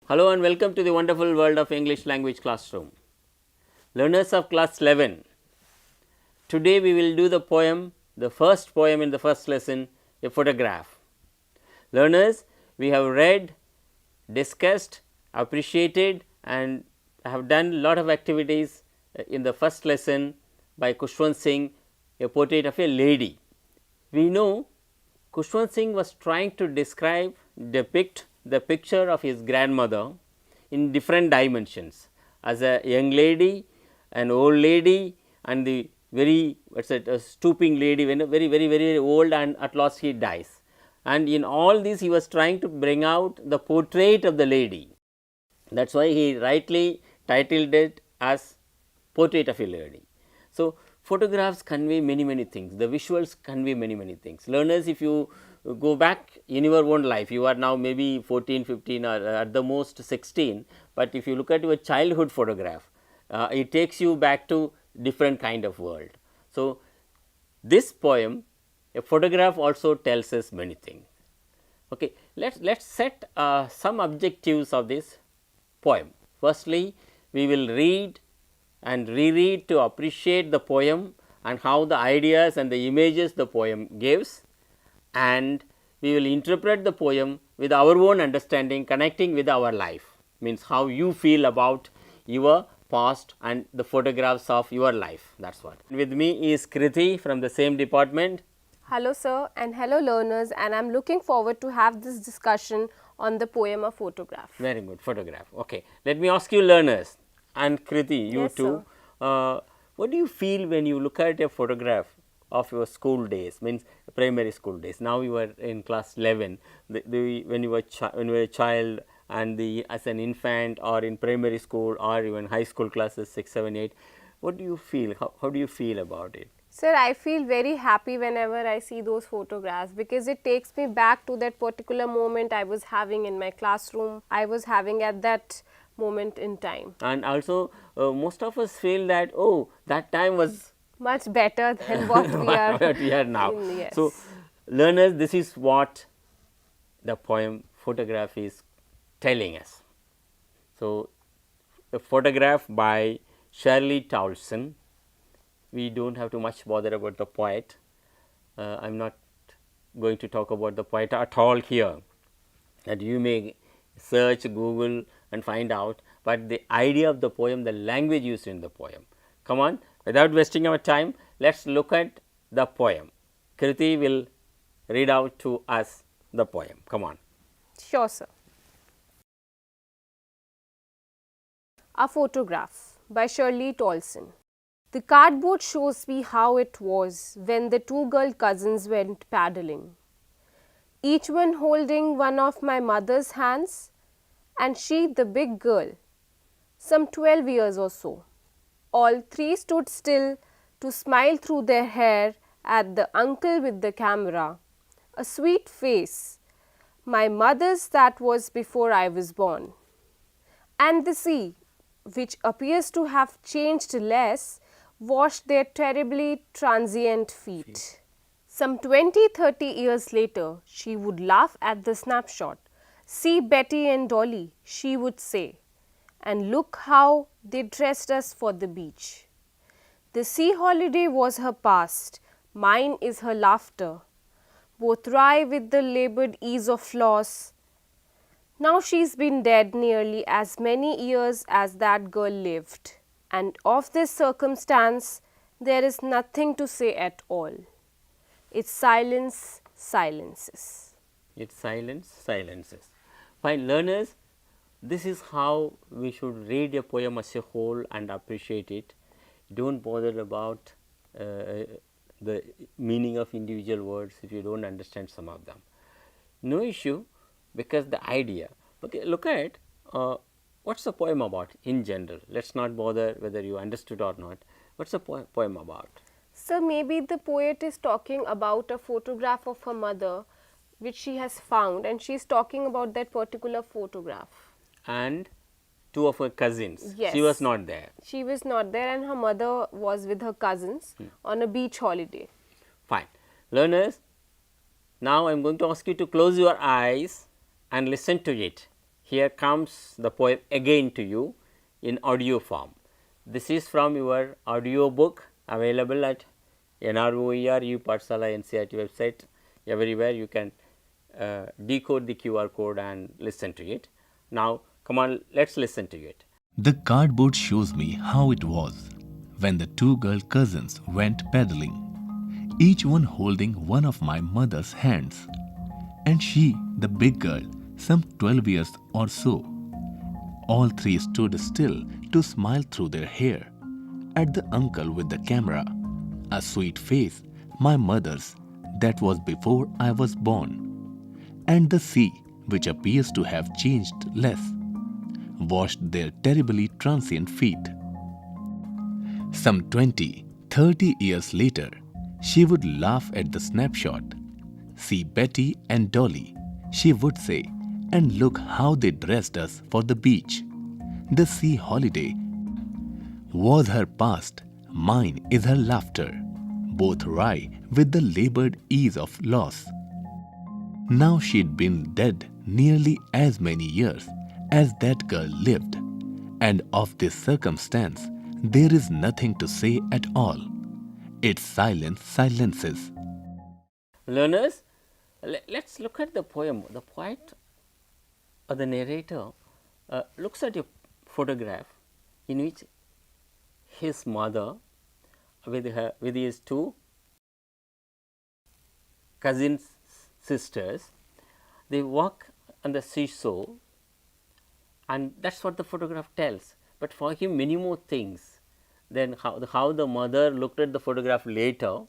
Hello and welcome to the wonderful world of English language classroom. Learners of class 11, today we will do the poem, the first poem in the first lesson, a photograph. Learners, we have read, discussed, appreciated and have done a lot of activities in the first lesson by Khushwant Singh, a portrait of a lady. We know Khushwant Singh was trying to depict the picture of his grandmother in different dimensions, as a young lady, an old lady and the very a stooping lady, when very old and at last he dies. And in all this he was trying to bring out the portrait of the lady. That is why he rightly titled it as Portrait of a Lady. So, photographs convey many things, the visuals convey many things. Learners, if you go back in your own life, you are now maybe 14, 15 or at the most 16, but if you look at your childhood photograph, it takes you back to different kind of world. So, this poem, a photograph also tells us many things. Okay. Let us set some objectives of this poem. Firstly, we will read and reread to appreciate the poem and how the ideas and the images the poem gives, and we will interpret the poem with our own understanding, connecting with our life, means how you feel about your past and the photographs of your life. That is what. With me is Kriti from the same department. Hello sir and hello learners, and I am looking forward to have this discussion on the poem of photograph. Very good, photograph. Okay. Let me ask you learners and Kriti, you Yes, too. What do you feel when you look at a photograph of your school days, means primary school days? Now you are in class 11, when you were a child and as an infant or in primary school or even high school classes 6, 7, 8, what do you feel? How do you feel about it? Sir, I feel very happy whenever I see those photographs, because it takes me back to that particular moment I was having in my classroom, I was having at that moment in time. And also most of us feel that, oh, that time was much better than what we are now. Yes. So, learners, this is what the poem photograph is telling us. So, a photograph by Shirley Toulson. We do not have to much bother about the poet. I am not going to talk about the poet at all here, that you may search Google and find out, but the idea of the poem, the language used in the poem. Come on, without wasting our time, let us look at the poem. Kriti will read out to us the poem. Come on. Sure sir. A Photograph by Shirley Toulson. The cardboard shows me how it was when the two girl cousins went paddling, each one holding one of my mother's hands, and she the big girl, some 12 years or so. All three stood still to smile through their hair at the uncle with the camera, a sweet face, my mother's that was before I was born. And the sea, which appears to have changed less, washed their terribly transient feet. Some 20-30 years later, she would laugh at the snapshot. See Betty and Dolly, she would say, and look how they dressed us for the beach. The sea holiday was her past, mine is her laughter. Both wry with the labored ease of loss. Now she's been dead nearly as many years as that girl lived. And of this circumstance, there is nothing to say at all. Its silence silences. Its silence silences. Fine, learners, this is how we should read a poem as a whole and appreciate it. Do not bother about the meaning of individual words if you do not understand some of them. No issue, because the idea. Okay, look at what is the poem about in general. Let us not bother whether you understood or not. What is the poem about? So, maybe the poet is talking about a photograph of her mother which she has found, and she is talking about that particular photograph. And two of her cousins. Yes. She was not there. She was not there, and her mother was with her cousins on a beach holiday. Fine. Learners, now I am going to ask you to close your eyes and listen to it. here comes the poem again to you in audio form. This is from your audio book available at NROER Pathshala NCERT website. Everywhere you can decode the QR code and listen to it. Now, come on, let's listen to it. The cardboard shows me how it was when the two girl cousins went paddling, each one holding one of my mother's hands. And she, the big girl, some 12 years or so. All three stood still to smile through their hair at the uncle with the camera, a sweet face, my mother's, that was before I was born, and the sea, which appears to have changed less, washed their terribly transient feet. Some 20, 30 years later, she would laugh at the snapshot. See Betty and Dolly, she would say, and look how they dressed us for the beach. The sea holiday was her past, mine is her laughter, both wry with the labored ease of loss. Now she'd been dead nearly as many years as that girl lived, and of this circumstance there is nothing to say at all. Its silence silences. Learners, let's look at the poem. The poet or the narrator looks at a photograph in which his mother with his two cousin sisters, they walk on the seashore, and that's what the photograph tells. But for him, many more things. Then how the mother looked at the photograph later,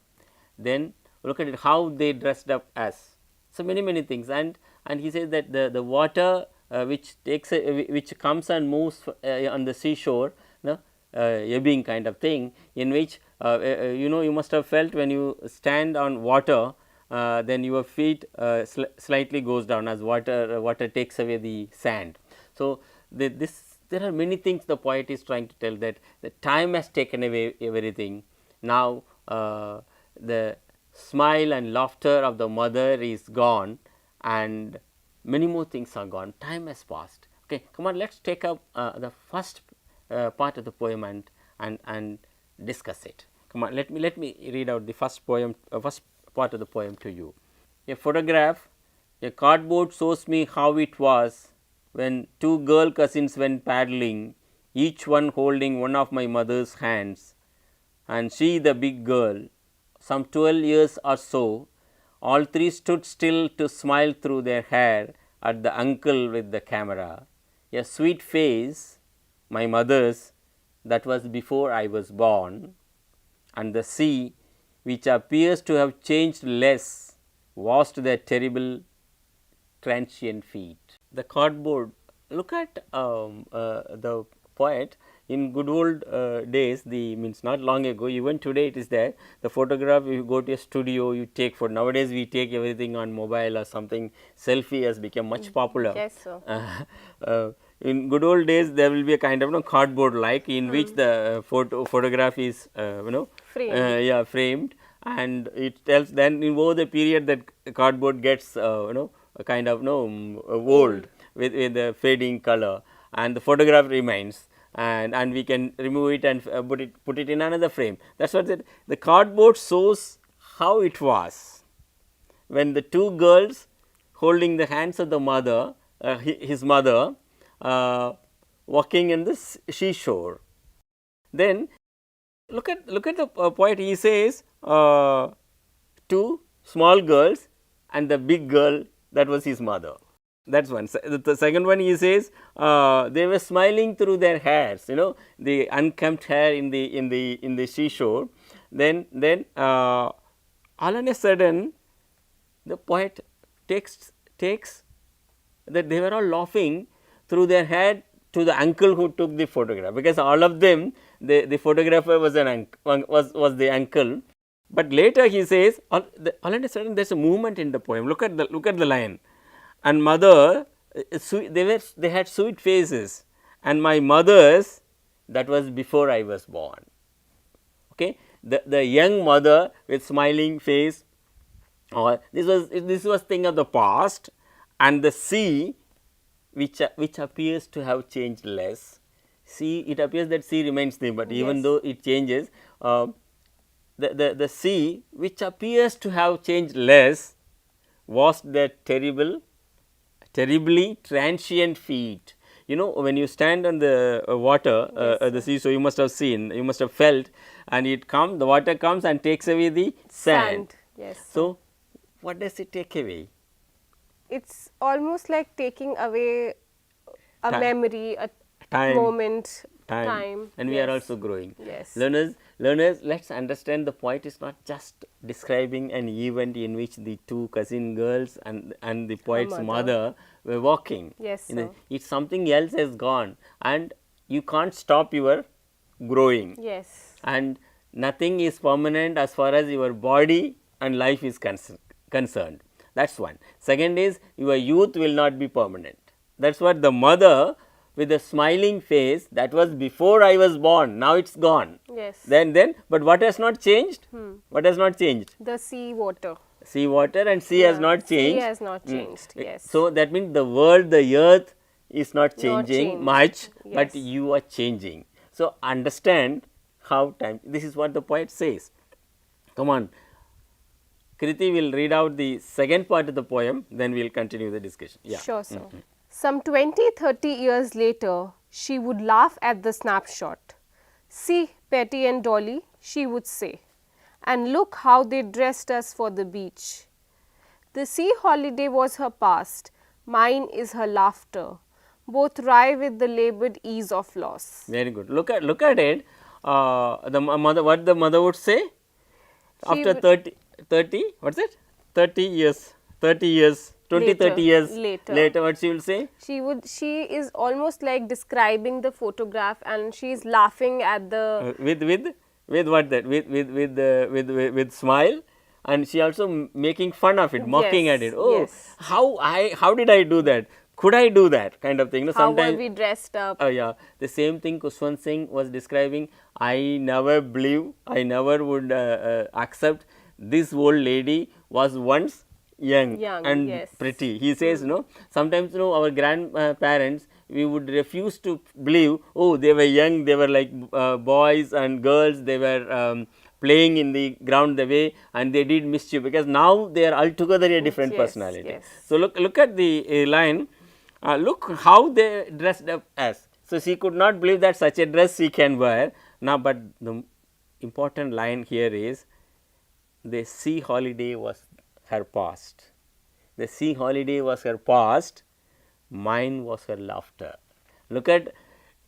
then look at it, how they dressed up as. So many things, and he says that the water which comes and moves on the seashore, ebbing kind of thing, in which you must have felt when you stand on water, then your feet slightly goes down as water takes away the sand. So there are many things the poet is trying to tell, that the time has taken away everything. Now the smile and laughter of the mother is gone, and many more things are gone. Time has passed. Okay, come on, let's take up the first part of the poem and discuss it. Come on, let me read out the first part of the poem to you. A photograph, a cardboard shows me how it was when two girl cousins went paddling, each one holding one of my mother's hands, and she, the big girl, some 12 years or so. All three stood still to smile through their hair at the uncle with the camera. A sweet face, my mother's, that was before I was born, and the sea, which appears to have changed less, washed their terrible transient feet. The cardboard, look at the poet. In good old days, means not long ago, even today it is there. The photograph, if you go to a studio, you take for. Nowadays we take everything on mobile or something. Selfie has become much popular. Yes, sir. In good old days, there will be a kind of cardboard like, in which the photograph is framed. Framed, and it tells then over the period that cardboard gets a kind of old with the fading color, and the photograph remains, and we can remove it and put it in another frame. That's what the cardboard shows how it was when the two girls holding the hands of the mother, his mother, walking in the seashore. Then look at the poet. He says two small girls and the big girl, that was his mother. That's one. The second one, he says they were smiling through their hairs, the unkempt hair in the seashore. Then all on a sudden, the poet takes that they were all laughing through their hair to the uncle who took the photograph, because all of them, the photographer was was the uncle. But later he says, all on a sudden there is a movement in the poem. Look at the line. And mother, they had sweet faces, and my mother's, that was before I was born. Okay, the young mother with smiling face, or this was thing of the past, and the sea, which appears to have changed less. C, it appears that C remains same, but even Yes. though it changes, the C which appears to have changed less was the terribly transient feat. You know, when you stand on the water, Yes, the sea, so you must have seen, you must have felt, and the water comes and takes away the sand. Yes. So, what does it take away? It's almost like taking away a Time. memory, a Time. moment, Time, and we are Yes. also growing. Yes. Learners, let us understand the poet is not just describing an event in which the two cousin girls and the poet's mother. mother were walking. Yes, You know, sir. it's something else has gone, and you can't stop your growing. Yes. And nothing is permanent as far as your body and life is concerned. That is one. Second is, your youth will not be permanent. That is what the mother with a smiling face, that was before I was born, now it is gone. Yes. Then, but what has not changed? What has not changed? The sea water. Sea water and sea has Yeah, not changed. Sea has not changed. Yes. So, that means the world, the earth is not changing changed. much, Yes. but you are changing. So, understand how time, this is what the poet says. Come on, Kriti will read out the second part of the poem, then we will continue the discussion. Yeah. Sure, sir. Some 20-30 years later, she would laugh at the snapshot. See, Petty and Dolly, she would say, and look how they dressed us for the beach. The sea holiday was her past, mine is her laughter, both wry with the laboured ease of loss. Very good. Look at it. The mother, what the mother would say after would- 30, what's it? 30 years, 20, Later, 30 years later. what she will say? She is almost like describing the photograph and she is laughing at the With what that? With smile, and she also making fun of it, mocking Yes, at it. Oh, yes. how did I do that? Could I do that kind of thing? You know, how were sometimes we dressed up. yeah, the same thing Kushwant Singh was describing. I never believe, I never would accept this old lady was once young and yes. pretty. He says, no, sometimes, you know, our grandparents, we would refuse to believe, oh, they were young, they were like boys and girls, they were playing in the ground the way, and they did mischief, because now they are altogether a different Yes, personality. yes. So, look at the line, look how they dressed up as. So, she could not believe that such a dress she can wear. Now, but the important line here is, the sea holiday was her past. The sea holiday was her past, mine was her laughter. Look at,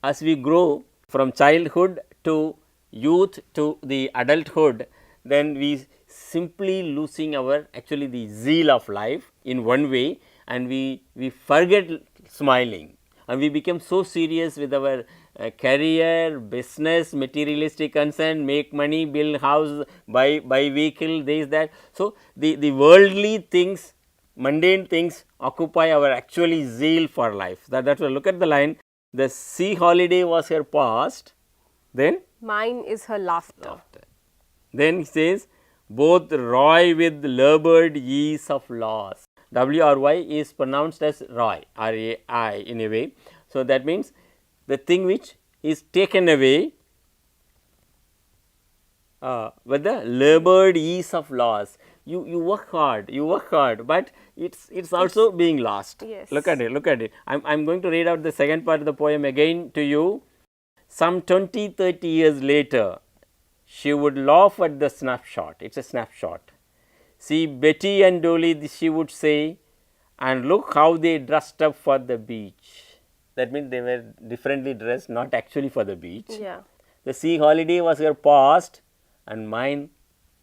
as we grow from childhood to youth to the adulthood, then we simply losing our actually the zeal of life in one way, and we forget smiling, and we become so serious with our career, business, materialistic concern, make money, build house, buy vehicle, this, that. So, the worldly things, mundane things occupy our actually zeal for life. That's why look at the line, the sea holiday was her past, then Mine is her laughter. Then he says, both Roy with laboured ease of loss. WRY is pronounced as Roy, R-A-I in a way. So, that means the thing which is taken away with the laboured ease of loss. You work hard, but it's also being lost. Yes. Look at it. I'm going to read out the second part of the poem again to you. Some 20-30 years later, she would laugh at the snapshot. It's a snapshot. See, Betty and Dolly, she would say, and look how they dressed up for the beach. That means they were differently dressed, not actually for the beach. Yeah. The sea holiday was her past, and mine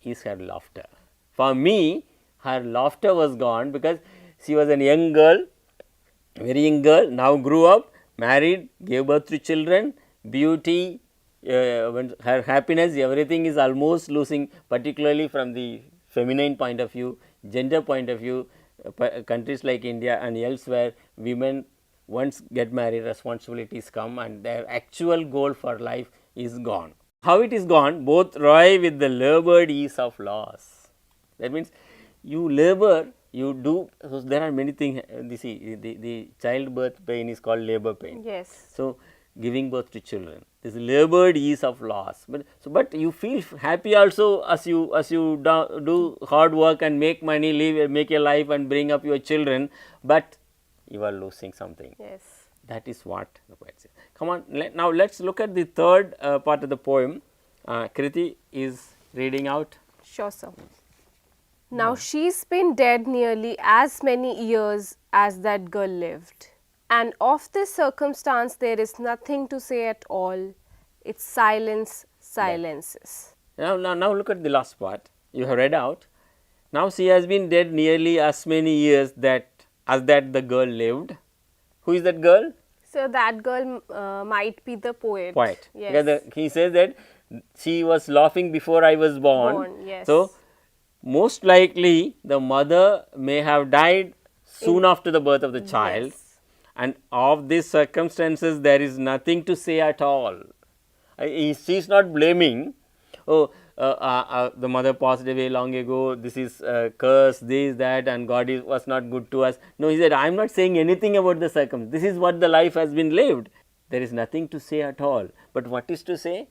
is her laughter. For me, her laughter was gone because she was a young girl, very young girl, now grew up, married, gave birth to children, beauty, her happiness, everything is almost losing, particularly from the feminine point of view, gender point of view. Countries like India and elsewhere, women once get married, responsibilities come, and their actual goal for life is gone. How it is gone? Both Roy with the laboured ease of loss. That means you labour you do, so there are many things, the childbirth pain is called labor pain. Yes. So, giving birth to children, this labored ease of loss, but you feel happy also as you do hard work and make money, live, make your life and bring up your children, but you are losing something. Yes. That is what the poet says. Come on, now let us look at the third part of the poem. Kriti is reading out. Sure, sir. Now she's been dead nearly as many years as that girl lived. And of this circumstance there is nothing to say at all. Its silence silences. Now look at the last part. You have read out. Now she has been dead nearly as many years as that the girl lived. Who is that girl? So that girl might be the poet. Poet. Yes. Because he says that she was laughing before I was born. Yes. So most likely the mother may have died soon after the birth of the child. Yes. And of these circumstances there is nothing to say at all. She is not blaming, oh, the mother passed away long ago, this is curse, this, that, and God was not good to us. No, he said, I am not saying anything about the circumstance. This is what the life has been lived. There is nothing to say at all. But what is to say?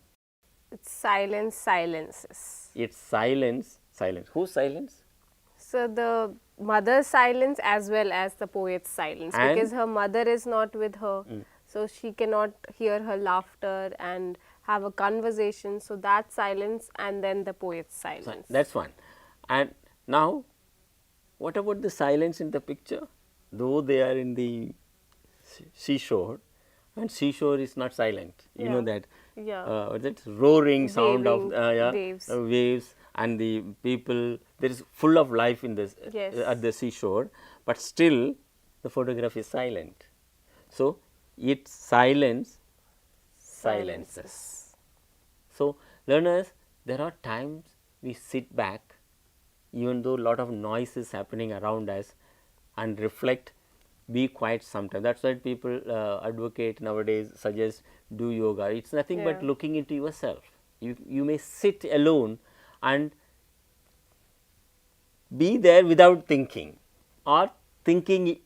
Its silence silences. Its silence. Whose silence? So the mother's silence as well as the poet's silence, And because her mother is not with her, so she cannot hear her laughter and have a conversation. So that silence and then the poet's silence. That's one. And now, what about the silence in the picture? Though they are in the seashore, and seashore is not silent. You know that. Yeah. What is it? Roaring sound of waves. Waves, and the people. There is full of life in this Yes. at the seashore, but still the photograph is silent. So its silence silences. So learners, there are times we sit back, even though lot of noise is happening around us, and reflect. Be quiet sometimes. That's why people advocate nowadays, suggest do yoga. It's nothing but looking into yourself. You may sit alone and be there without thinking, or thinking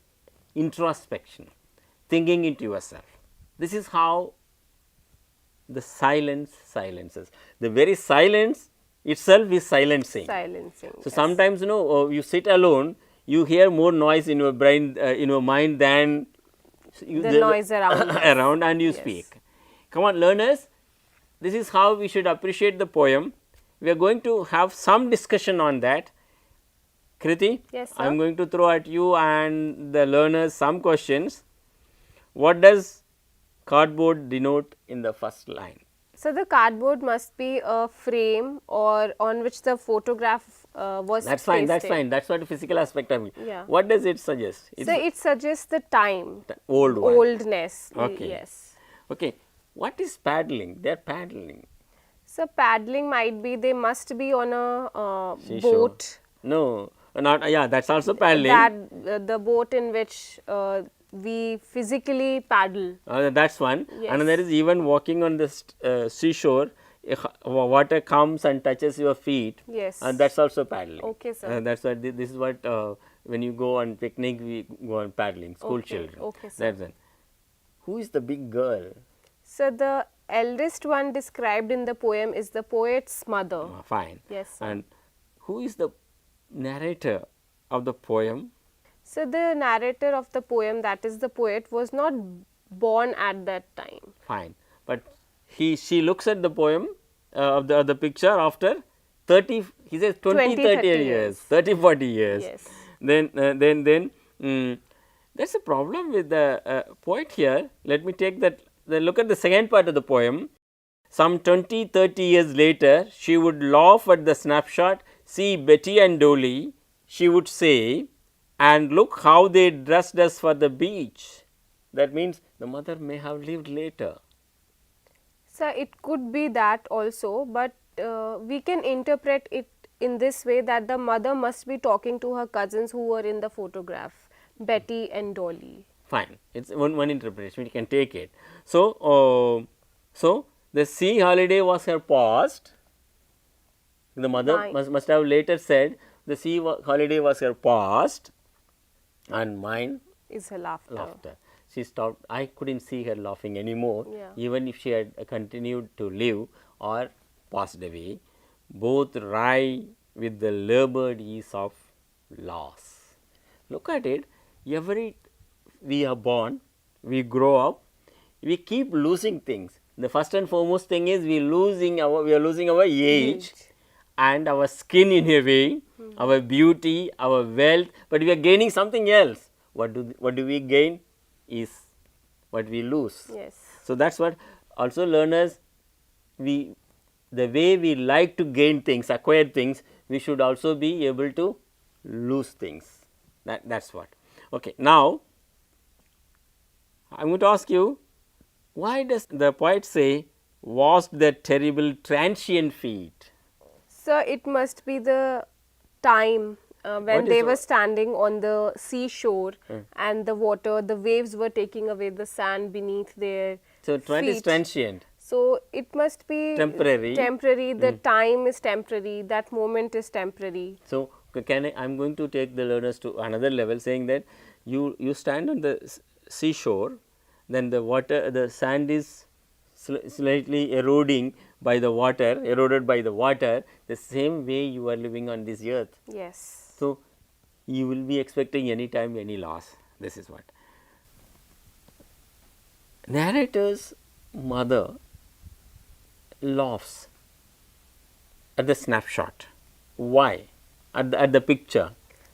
introspection, thinking into yourself. This is how the silence silences. The very silence itself is silencing. Silencing. So sometimes you sit alone, you hear more noise in your brain, in your mind than the noise around around, and you speak. Come on, learners, this is how we should appreciate the poem. We are going to have some discussion on that. Kriti, Yes, sir. I am going to throw at you and the learners some questions. What does cardboard denote in the first line? So the cardboard must be a frame or on which the photograph was That's fine, placed that's in. fine, that's what the physical aspect of it. Yeah. What does it suggest? So it suggests the time, old one. oldness. Okay. Yes. Okay, what is paddling? They are paddling. So paddling might be, they must be on a Seashore. boat. No, not, yeah, that's also paddling. That the boat in which we physically paddle. That's one. Yes. And there is even walking on the seashore, water comes and touches your feet. Yes. And that's also paddling. Okay, sir. That's what this is what when you go on picnic, we go on paddling. School children. Okay, sir. That's one. Who is the big girl? So the eldest one described in the poem is the poet's mother. Fine. Yes, sir. And who is the narrator of the poem? So the narrator of the poem, that is the poet, was not born at that time. Fine, but she looks at the poem of the picture after 30, he says 20, 30 years, 30, 40 years. Yes. Then there's a problem with the poet here. Let me take that, look at the second part of the poem. Some 20, 30 years later, she would laugh at the snapshot, see Betty and Dolly, she would say, and look how they dressed us for the beach. That means the mother may have lived later. So it could be that also, but we can interpret it in this way, that the mother must be talking to her cousins who were in the photograph, Betty and Dolly. Fine, it's one interpretation, we can take it. So, the sea holiday was her past. The mother must have later said, the sea holiday was her past and mine Is her laughter. laughter. She stopped. I couldn't see her laughing anymore, Yeah. even if she had continued to live or passed away. Both rye with the labored ease of loss. Look at it. We are born, we grow up, we keep losing things. The first and foremost thing is we are losing our age and our skin in a way, our beauty, our wealth, but we are gaining something else. What do we gain is what we lose. Yes. So that's what also learners, the way we like to gain things, acquire things, we should also be able to lose things. That's what. Okay. Now I am going to ask you, why does the poet say, washed the terrible transient feet? So it must be the time when What is they were wa- standing on the seashore and the water, the waves were taking away the sand beneath their So what is feet. transient? So it must be Temporary. Temporary. The time is temporary. That moment is temporary. So I am going to take the learners to another level, saying that you stand on the seashore, then the sand is slightly eroded by the water, the same way you are living on this earth. Yes. So you will be expecting any time any loss. This is what. Narrator's mother laughs at the snapshot. Why? At the picture.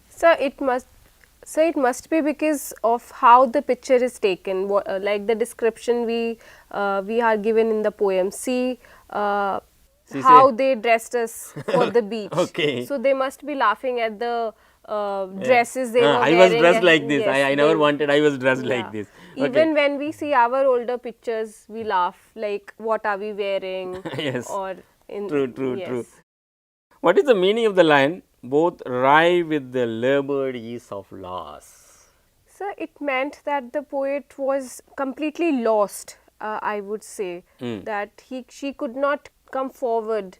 So it must be because of how the picture is taken, like the description we are given in the poem. See how they dressed us for the beach. Okay. So they must be laughing at the dresses they were I wearing. was dressed and- like this. yes, I never they- wanted. I was dressed yeah. like this. Even when we see our older pictures, we laugh like, what are we wearing? Yes. Or in True. yes. What is the meaning of the line? Both rye with the labored ease of loss. So it meant that the poet was completely lost. I would say that she could not come forward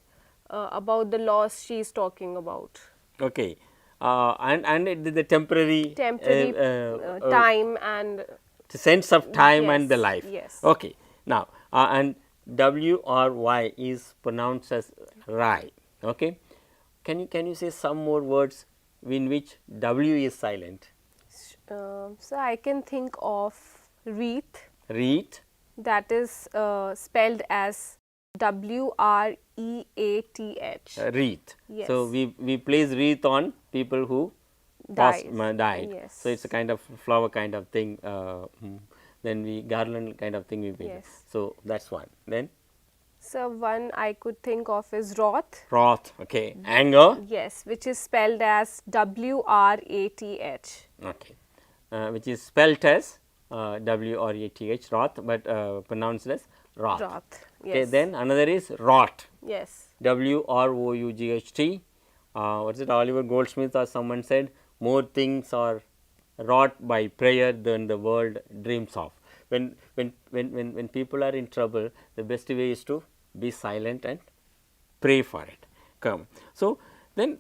about the loss she is talking about. Okay. And the temporary Time and sense of time Yes, and the life. yes. Okay. Now and WRY is pronounced as rye. Okay. Can you say some more words in which W is silent? so I can think of wreath, Wreath. that is spelled as WREATH. Wreath. Yes. So we place wreath on people who died. Yes. So it's a kind of flower kind of thing. Then we garland kind of thing we make. Yes. So that's one. Then So one I could think of is wrath. wrath. Okay. Anger. Yes, which is spelled as WRATH. Okay. Which is spelt as WRATH, wrath, but pronounced as wrath. Wrath. Okay. Yes. Then another is rot. Yes. WROUGHT. What's it? Oliver Goldsmith or someone said, more things are wrought by prayer than the world dreams of. When people are in trouble, the best way is to be silent and pray for it. Come. So then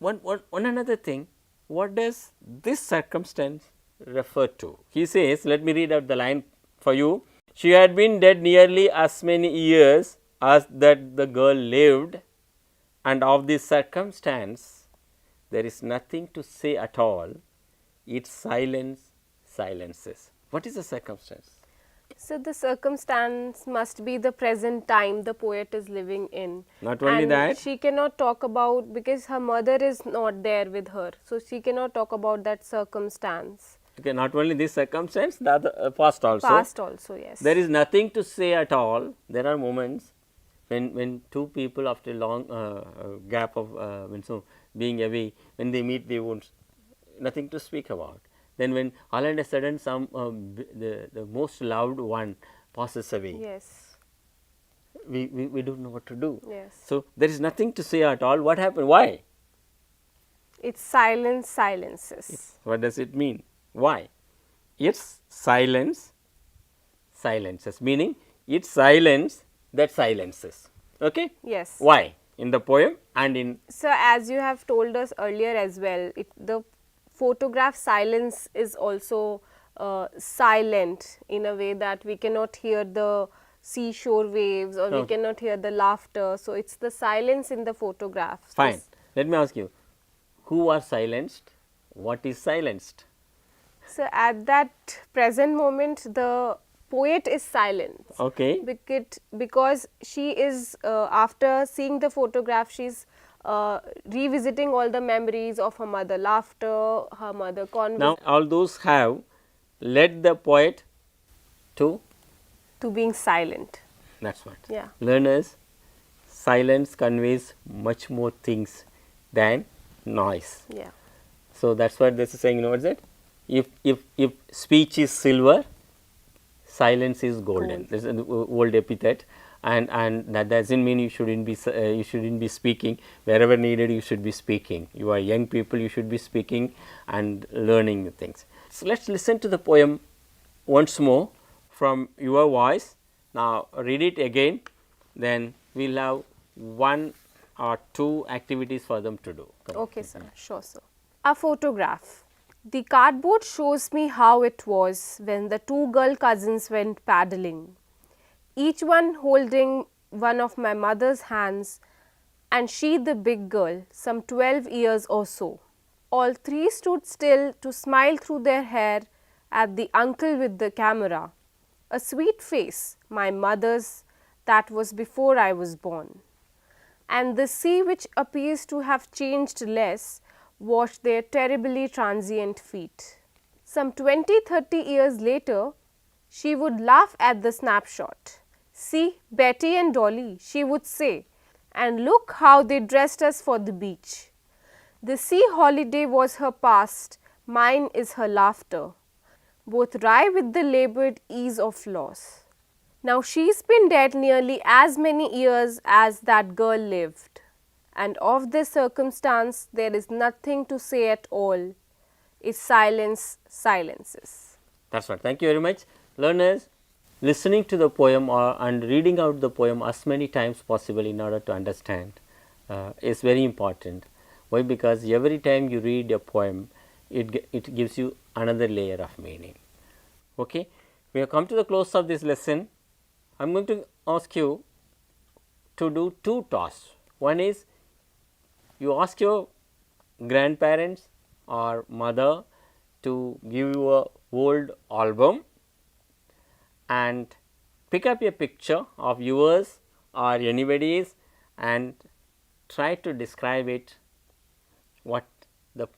one another thing, what does this circumstance refer to? He says, let me read out the line for you. She had been dead nearly as many years as that the girl lived, and of this circumstance there is nothing to say at all. Its silence silences. What is the circumstance? So the circumstance must be the present time the poet is living in. Not only And that, she cannot talk about, because her mother is not there with her, so she cannot talk about that circumstance. okay, not only this circumstance, the other, past also. Past also, yes. There is nothing to say at all. There are moments when two people after a long gap of being away, when they meet, they won't, nothing to speak about. Then when all and a sudden some the most loved one passes away, Yes. we don't know what to do. Yes. So there is nothing to say at all. What happened? Why? It's silence silences. What does it mean? Why? It's silence silences, meaning it's silence that silences. Okay? Yes. Why? in the poem and in. So, as you have told us earlier as well, the photograph silence is also silent in a way that we cannot hear the seashore waves or we cannot hear the laughter. So, it is the silence in the photograph. Fine. Let me ask you, who are silenced? What is silenced? So, at that present moment, the poet is silent. Okay. Because she is, after seeing the photograph, she is revisiting all the memories of her mother laughter, her mother conversation. Now, all those have led the poet to being silent. That's what. Yeah. Learners, silence conveys much more things than noise. Yeah. So, that is what this is saying, you know what is it? If speech is silver, silence is golden. This is an old epithet, and that doesn't mean you shouldn't be speaking. Wherever needed, you should be speaking. You are young people, you should be speaking and learning things. So, let us listen to the poem once more from your voice. Now, read it again, then we will have 1 or 2 activities for them to do. Okay, sir. Sure, sir. A photograph. The cardboard shows me how it was when the 2 girl cousins went paddling, each one holding one of my mother's hands, and she the big girl, some 12 years or so. All 3 stood still to smile through their hair at the uncle with the camera. A sweet face, my mother's, that was before I was born. And the sea, which appears to have changed less, washed their terribly transient feet. Some 20-30 years later, she would laugh at the snapshot. See, Betty and Dolly, she would say, and look how they dressed us for the beach. The sea holiday was her past, mine is her laughter, both wry with the laboured ease of loss. Now she's been dead nearly as many years as that girl lived, and of this circumstance there is nothing to say at all. Its silence silences. That's right. Thank you very much. Learners, listening to the poem and reading out the poem as many times possible in order to understand is very important. Why? Because every time you read a poem, it gives you another layer of meaning. Okay. We have come to the close of this lesson. I am going to ask you to do 2 tasks. One is you ask your grandparents or mother to give you a old album and pick up a picture of yours or anybody's and try to describe it, what the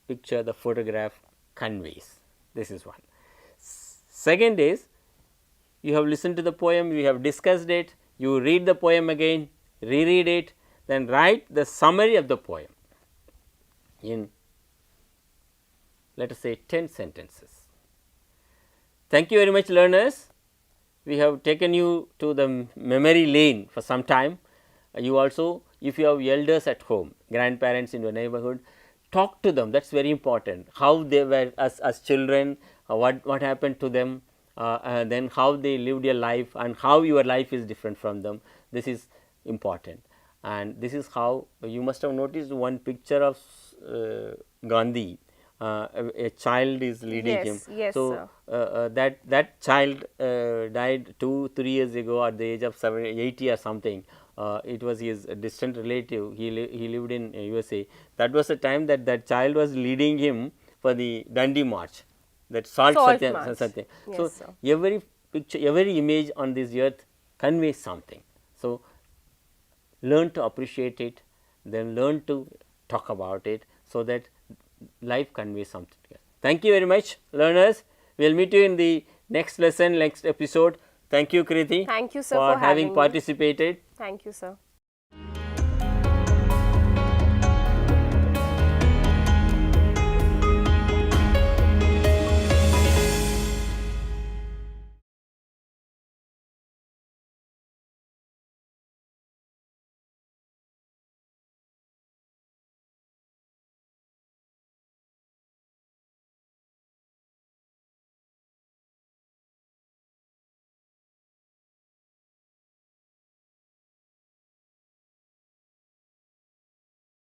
picture, the photograph conveys. This is one. Second is, you have listened to the poem, you have discussed it, you read the poem again, reread it, then write the summary of the poem in, let us say, 10 sentences. Thank you very much, learners. We have taken you to the memory lane for some time. You also, if you have elders at home, grandparents in your neighborhood, talk to them, that is very important. How they were as children, what happened to them, then how they lived their life and how your life is different from them. This is important, and this is how you must have noticed one picture of Gandhi. A child is leading him. Yes, so that child died 2-3 years ago at the age of 80 or something. It was his distant relative. He lived in USA. That was the time that child was leading him for the Dundee March, that salt March. Satya. Yes, So sir. every picture, every image on this earth conveys something. So learn to appreciate it, then learn to talk about it, so that life conveys something. Thank you very much, learners. We will meet you in the next lesson, next episode. Thank you, Kriti. Thank you, sir, for for having me. participated. Thank you, sir.